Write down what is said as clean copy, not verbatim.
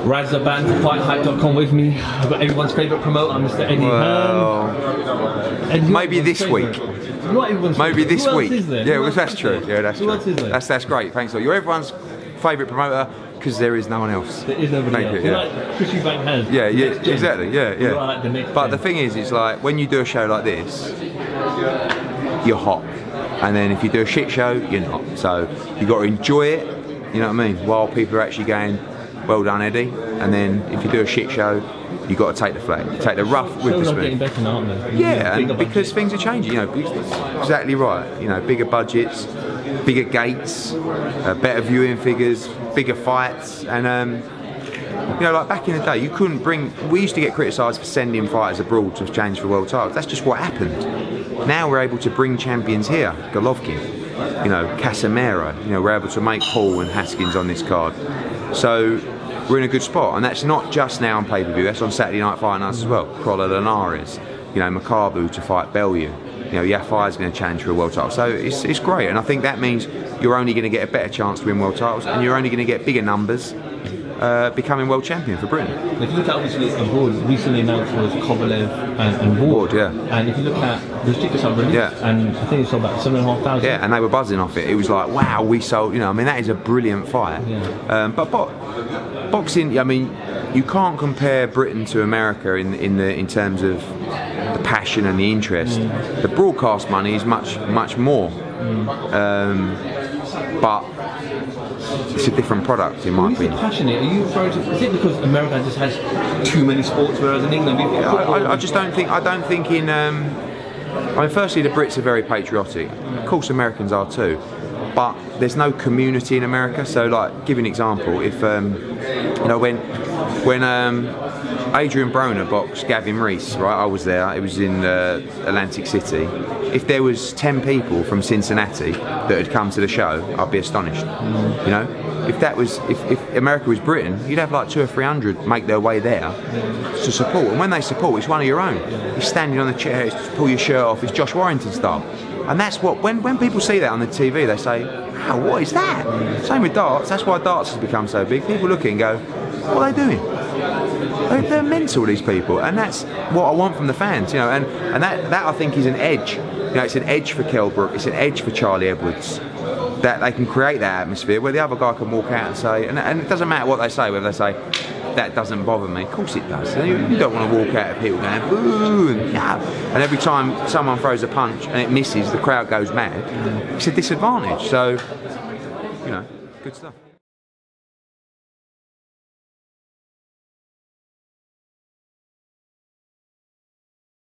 Raz Zaban for FightHype.com with me. I've got everyone's favourite promoter, Mr. Eddie Hearn. Maybe this week. Not everyone's Maybe favourite. this Who week. Else is there? Yeah, well, that's true. Yeah, that's Who true. else is there? That's great. Thanks a lot. You're everyone's favourite promoter because there is no one else. There is nobody else. You, like Chris Eubank has. Yeah, exactly. Yeah. Like the next But the thing is, it's like when you do a show like this, you're hot, and then if you do a shit show, you're not. So you got to enjoy it. You know what I mean? While people are actually going, "Well done, Eddie." And then if you do a shit show, you got to take the flak, take the rough with the smooth. Getting better now, aren't they? Yeah, and because things are changing. You know, exactly right. You know, bigger budgets, bigger gates, better viewing figures, bigger fights, and you know, like back in the day, you couldn't bring. We used to get criticised for sending fighters abroad to challenge for world titles. That's just what happened. Now we're able to bring champions here, Golovkin, you know, Casemiro. You know, we're able to make Paul and Haskins on this card. So we're in a good spot, and that's not just now on pay-per-view. That's on Saturday Night Fight Nights as well. Crolla Linares, you know, Makabu to fight Bellew. You know, Yafai's going to challenge for a world title. So it's great, and I think that means you're only going to get a better chance to win world titles, and you're only going to get bigger numbers becoming world champion for Britain. If you look at obviously abroad, recently announced was Kovalev and Ward. Yeah. And if you look at the tickets are released, and I think it's sold about 7,500. Yeah, and they were buzzing off it. It was like, wow, we sold. You know, I mean, that is a brilliant fight. Yeah. But boxing, I mean, you can't compare Britain to America in terms of the passion and the interest. The broadcast money is much more, but it's a different product in my opinion. Passionate? Are you referring to? Is it because America just has too many sports, whereas in England we've got football? I just don't think. I don't think in. I mean, firstly, the Brits are very patriotic. Of course, Americans are too. But there's no community in America. So, like, give you an example. If you know, when Adrian Broner boxed Gavin Rees, right? I was there. It was in Atlantic City. If there was 10 people from Cincinnati that had come to the show, I'd be astonished. You know, if America was Britain, you'd have like 200 or 300 make their way there to support. And when they support, it's one of your own. You're standing on the chair, it's pull your shirt off. It's Josh Warrington style. And that's what, when people see that on the TV, they say, wow, what is that? Same with darts. That's why darts has become so big. People look at it and go, what are they doing? They're mental, these people, and that's what I want from the fans, you know. And that I think is an edge. You know, it's an edge for Kell Brook. It's an edge for Charlie Edwards. That they can create that atmosphere where the other guy can walk out and say, and it doesn't matter what they say, whether they say that doesn't bother me. Of course it does. You don't want to walk out of people going boo and yeah. And every time someone throws a punch and it misses, the crowd goes mad. It's a disadvantage. So, you know, good stuff.